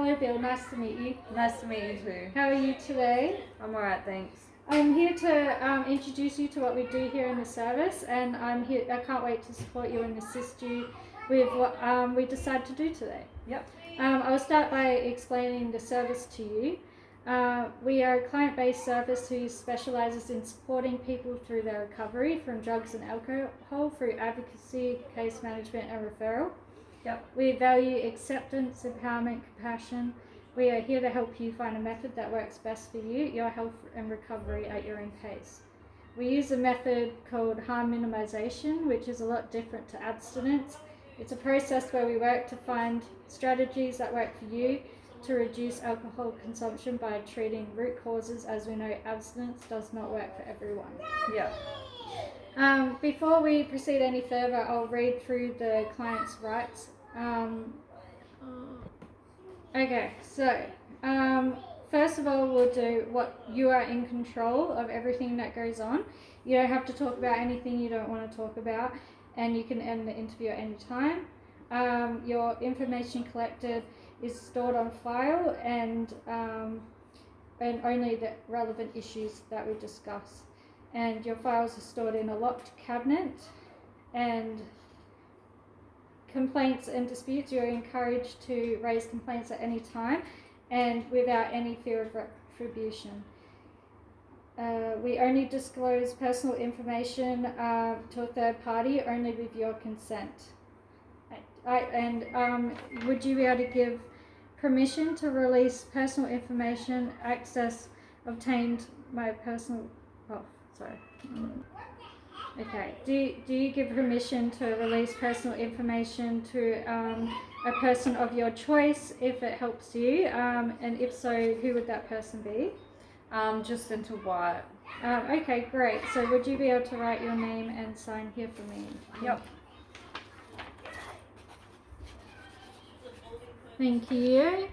Hello Bill, nice to meet you. Nice to meet you too. How are you today? I'm alright, thanks. I'm here to introduce you to what we do here in the service, and I can't wait to support you and assist you with what we decide to do today. Yep. I'll start by explaining the service to you. We are a client-based service who specialises in supporting people through their recovery from drugs and alcohol through advocacy, case management and referral. Yep. We value acceptance, empowerment, compassion. We are here to help you find a method that works best for you, your health and recovery at your own pace. We use a method called harm minimization, which is a lot different to abstinence. It's a process where we work to find strategies that work for you to reduce alcohol consumption by treating root causes, as we know abstinence does not work for everyone. Yeah. Before we proceed any further, I'll read through the client's rights. Okay, so first of all, we'll do what you are in control of everything that goes on. You don't have to talk about anything you don't want to talk about, and you can end the interview at any time. Your information collected is stored on file, and only the relevant issues that we discuss. And your files are stored in a locked cabinet, and complaints and disputes, you're encouraged to raise complaints at any time and without any fear of retribution. We only disclose personal information to a third party only with your consent. Would you be able to give permission to release personal information access obtained by personal... Oh, sorry. Okay. Do you give permission to release personal information to a person of your choice if it helps you? And if so, who would that person be? Jacinta White. Okay, great. So would you be able to write your name and sign here for me? Yep. Thank you.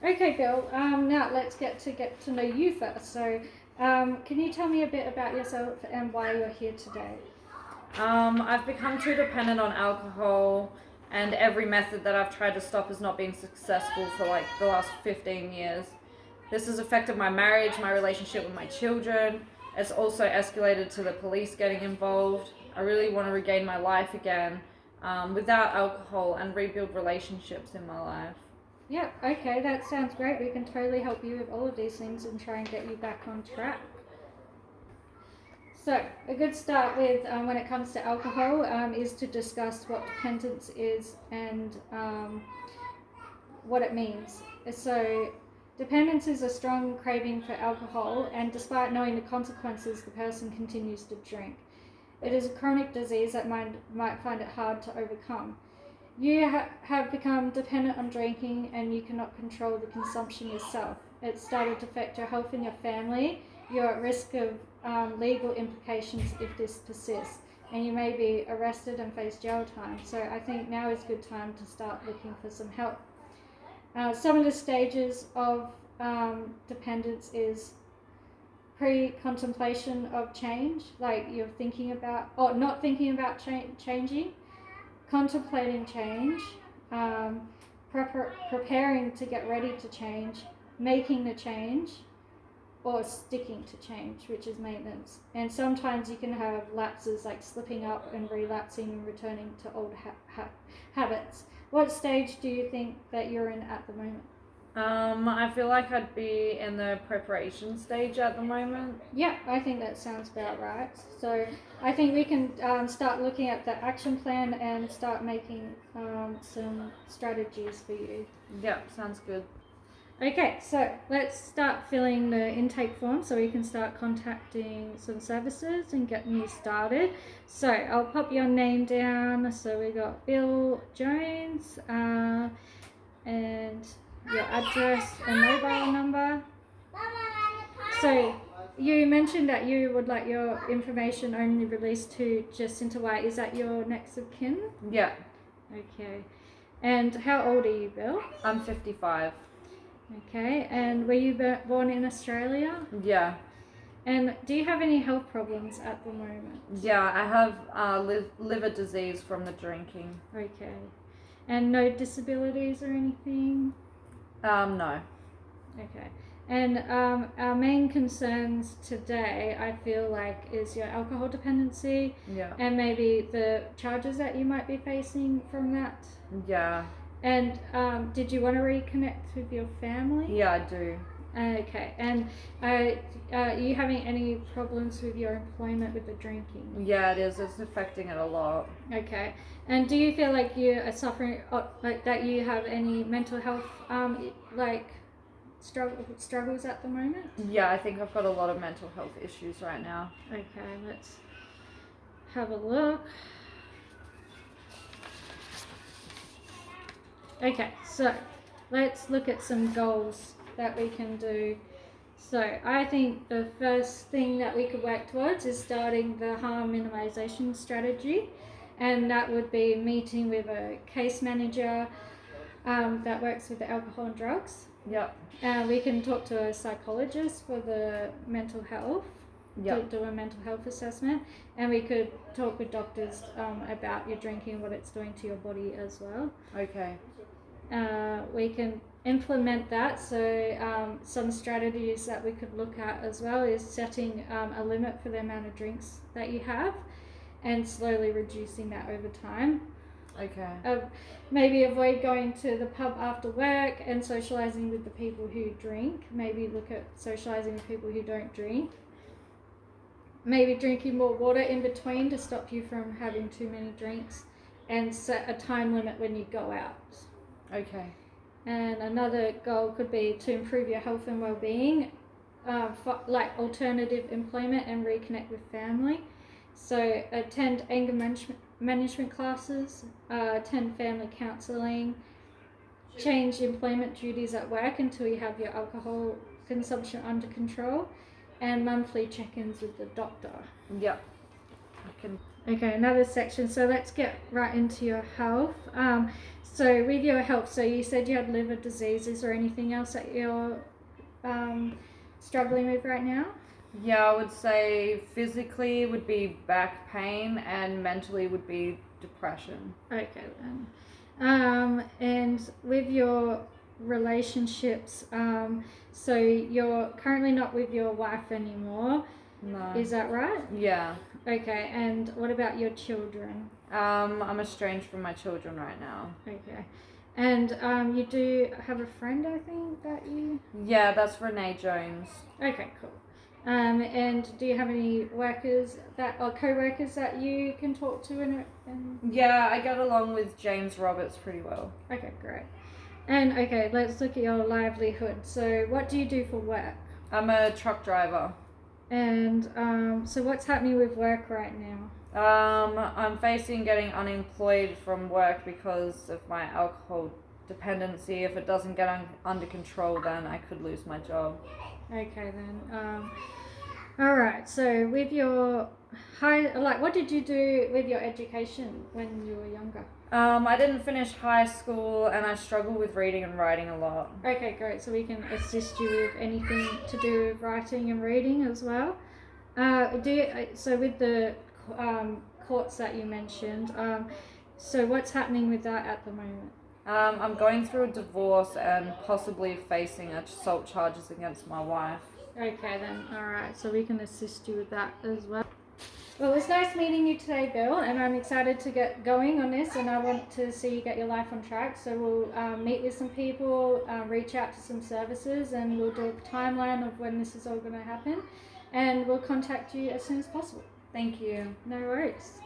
Okay, Bill. Now let's get to know you first. So, can you tell me a bit about yourself and why you're here today? I've become too dependent on alcohol, and every method that I've tried to stop has not been successful for like the last 15 years. This has affected my marriage, my relationship with my children. It's also escalated to the police getting involved. I really want to regain my life again without alcohol and rebuild relationships in my life. Yeah, okay, that sounds great. We can totally help you with all of these things and try and get you back on track. So, a good start with when it comes to alcohol is to discuss what dependence is and what it means. So, dependence is a strong craving for alcohol, and despite knowing the consequences, the person continues to drink. It is a chronic disease that might find it hard to overcome. You have become dependent on drinking, and you cannot control the consumption yourself. It's started to affect your health and your family. You're at risk of legal implications if this persists, and you may be arrested and face jail time. So I think now is a good time to start looking for some help. Some of the stages of dependence is pre-contemplation of change, like you're thinking about, or not thinking about changing, contemplating change, preparing to get ready to change, making the change, or sticking to change, which is maintenance. And sometimes you can have lapses like slipping up and relapsing and returning to old habits. What stage do you think that you're in at the moment? I feel like I'd be in the preparation stage at the moment. Yeah, I think that sounds about right. So I think we can start looking at the action plan and start making some strategies for you. Yeah, sounds good. Okay, so let's start filling the intake form so we can start contacting some services and getting you started. So I'll pop your name down. So we got Bill Jones and your address and mobile number. So you mentioned that you would like your information only released to Jacinta White. Is that your next of kin? Yeah. Okay. And how old are you, Bill? I'm 55. Okay. And were you born in Australia? Yeah. And do you have any health problems at the moment? Yeah, I have liver disease from the drinking. Okay. And no disabilities or anything? No. Okay. And our main concerns today, I feel like, is your alcohol dependency Yeah. and maybe the charges that you might be facing from that. Yeah. And did you want to reconnect with your family? Yeah, I do. Okay. And are you having any problems with your employment with the drinking? Yeah, it is. It's affecting it a lot. Okay. And do you feel like you are suffering, like that you have any mental health, like struggles at the moment? Yeah, I think I've got a lot of mental health issues right now. Okay, let's have a look. Okay, so let's look at some goals that we can do. So I think the first thing that we could work towards is starting the harm minimization strategy, and that would be meeting with a case manager that works with the alcohol and drugs. Yep. We can talk to a psychologist for the mental health, Yep. do a mental health assessment, and we could talk with doctors about your drinking, what it's doing to your body as well. Okay. We can implement that. So some strategies that we could look at as well is setting a limit for the amount of drinks that you have and slowly reducing that over time. Okay. Maybe avoid going to the pub after work and socializing with the people who drink. Maybe look at socializing with people who don't drink. Maybe drinking more water in between to stop you from having too many drinks, and set a time limit when you go out. Okay. And another goal could be to improve your health and well-being, like alternative employment and reconnect with family. So attend anger management classes, attend family counselling, change employment duties at work until you have your alcohol consumption under control, and monthly check-ins with the doctor. Yep. I can. Okay, another section. So let's get right into your health. So with your health, so you said you had liver disease. Is there anything else that you're struggling with right now? Yeah, I would say physically would be back pain and mentally would be depression. Okay then. And with your relationships, so you're currently not with your wife anymore. No. Is that right? Yeah. Okay, and what about your children? I'm estranged from my children right now. Okay. And you do have a friend, I think, that you... Yeah, that's Renee Jones. Okay, cool. And do you have any workers that or co-workers that you can talk to? Yeah, I get along with James Roberts pretty well. Okay, great. And okay, let's look at your livelihood. So what do you do for work? I'm a truck driver. And so what's happening with work right now? I'm facing getting unemployed from work because of my alcohol dependency. If it doesn't get under control, then I could lose my job. Okay then. All right. So with your what did you do with your education when you were younger? I didn't finish high school and I struggle with reading and writing a lot. Okay, great. So we can assist you with anything to do with writing and reading as well. So with the courts that you mentioned, so what's happening with that at the moment? I'm going through a divorce and possibly facing assault charges against my wife. Okay then, alright, so we can assist you with that as well. Well, it was nice meeting you today, Bill, and I'm excited to get going on this, and I want to see you get your life on track. So we'll meet with some people, reach out to some services, and we'll do a timeline of when this is all going to happen, and we'll contact you as soon as possible. Thank you. No worries.